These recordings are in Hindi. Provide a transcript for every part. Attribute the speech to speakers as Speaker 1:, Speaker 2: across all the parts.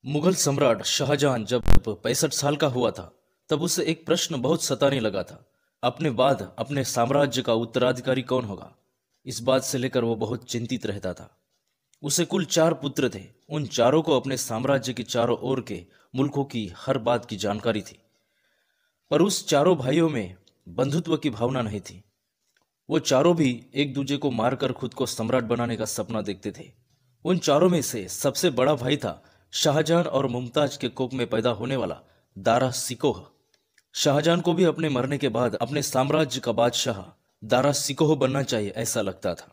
Speaker 1: मुगल सम्राट शाहजहां जब 65 साल का हुआ था, तब उसे एक प्रश्न बहुत सताने लगा था। अपने बाद अपने साम्राज्य का उत्तराधिकारी कौन होगा, इस बात से लेकर वो बहुत चिंतित रहता था। उसे कुल 4 पुत्र थे। उन चारों को अपने साम्राज्य के चारों ओर के मुल्कों की हर बात की जानकारी थी, पर उस चारों भाइयों में बंधुत्व की भावना नहीं थी। वो चारों भी एक दूजे को मारकर खुद को सम्राट बनाने का सपना देखते थे। उन चारों में से सबसे बड़ा भाई था शाहजहां और मुमताज के कोख में पैदा होने वाला दारा सिकोह। शाहजहां को भी अपने मरने के बाद अपने साम्राज्य का बादशाह दारा सिकोह बनना चाहिए ऐसा लगता था।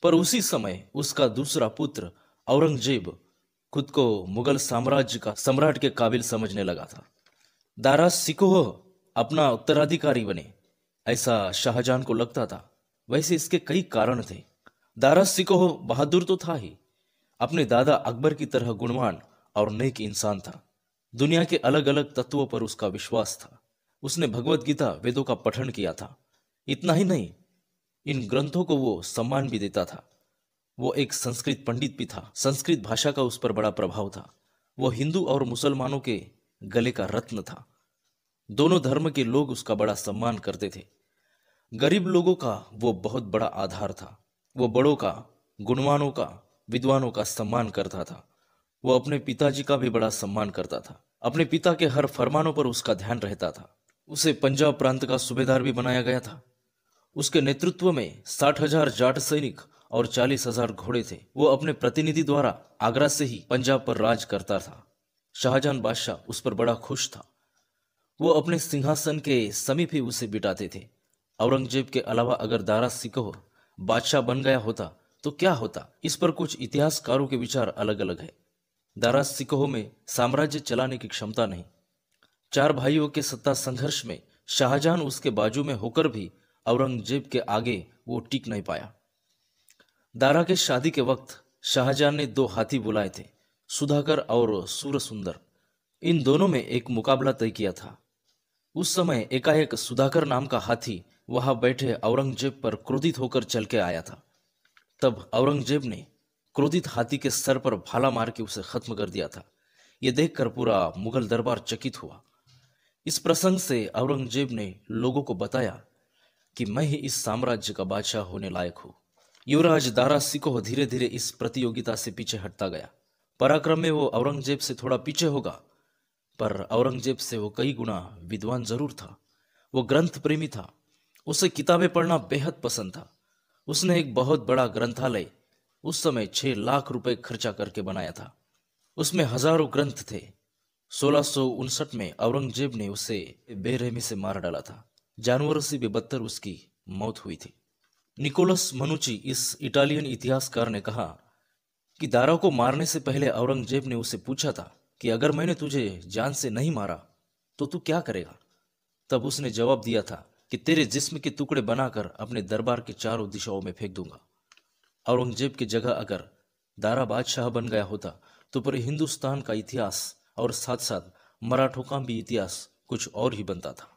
Speaker 1: पर उसी समय उसका दूसरा पुत्र औरंगजेब खुद को मुगल साम्राज्य का सम्राट के काबिल समझने लगा था। दारा सिकोह अपना उत्तराधिकारी बने ऐसा शाहजहां को लगता था। वैसे इसके कई कारण थे। दारा सिकोह बहादुर तो था ही, अपने दादा अकबर की तरह गुणवान और नेक इंसान था। दुनिया के अलग अलग तत्वों पर उसका विश्वास था। उसने भगवत गीता वेदों का पठन किया था। इतना ही नहीं, इन ग्रंथों को वो सम्मान भी देता था। वो एक संस्कृत पंडित भी था। संस्कृत भाषा का उस पर बड़ा प्रभाव था। वो हिंदू और मुसलमानों के गले का रत्न था। दोनों धर्म के लोग उसका बड़ा सम्मान करते थे। गरीब लोगों का वो बहुत बड़ा आधार था। वो बड़ों का, गुणवानों का, विद्वानों का सम्मान करता था। वो अपने पिताजी का भी बड़ा सम्मान करता था। अपने पिता के हर फरमानों पर उसका ध्यान रहता था। उसे पंजाब प्रांत का सूबेदार भी बनाया गया था। उसके नेतृत्व में 60,000 जाट सैनिक और 40,000 घोड़े थे। वो अपने प्रतिनिधि द्वारा आगरा से ही पंजाब पर राज करता था। शाहजहां बादशाह उस पर बड़ा खुश था। वो अपने सिंहासन के समीप ही उसे बिठाते थे। औरंगजेब के अलावा अगर दारा सिकोह बादशाह बन गया होता तो क्या होता, इस पर कुछ इतिहासकारों के विचार अलग अलग है। दारा सिकोह में साम्राज्य चलाने की क्षमता नहीं। 4 भाइयों के सत्ता संघर्ष में शाहजहां उसके बाजू में होकर भी औरंगजेब के आगे वो टिक नहीं पाया। दारा के शादी के वक्त शाहजहां ने 2 हाथी बुलाए थे, सुधाकर और सूरसुंदर। इन दोनों में एक मुकाबला तय किया था। उस समय एकाएक सुधाकर नाम का हाथी वहां बैठे औरंगजेब पर क्रोधित होकर चल के आया था। तब औरंगजेब ने क्रोधित हाथी के सर पर भाला मार के उसे खत्म कर दिया था। यह देखकर पूरा मुगल दरबार चकित हुआ। इस प्रसंग से औरंगजेब ने लोगों को बताया कि मैं ही इस साम्राज्य का बादशाह होने लायक हूं। युवराज दारा सिकोह धीरे धीरे इस प्रतियोगिता से पीछे हटता गया। पराक्रम में वो औरंगजेब से थोड़ा पीछे होगा, पर औरंगजेब से वो कई गुना विद्वान जरूर था। वो ग्रंथ प्रेमी था। उसे किताबें पढ़ना बेहद पसंद था। उसने एक बहुत बड़ा ग्रंथालय उस समय 6 लाख रुपए खर्चा करके बनाया था। उसमें हजारों ग्रंथ थे। 1659 में औरंगजेब ने उसे बेरहमी से मार डाला था। जानवरों से भी बदतर उसकी मौत हुई थी। निकोलस मनुची, इस इटालियन इतिहासकार, ने कहा कि दारा को मारने से पहले औरंगजेब ने उसे पूछा था कि अगर मैंने तुझे जान से नहीं मारा तो तू क्या करेगा। तब उसने जवाब दिया था कि तेरे जिस्म के टुकड़े बनाकर अपने दरबार के चारों दिशाओं में फेंक दूंगा। औरंगजेब की जगह अगर दारा बादशाह बन गया होता तो पूरे हिंदुस्तान का इतिहास और साथ साथ मराठों का भी इतिहास कुछ और ही बनता था।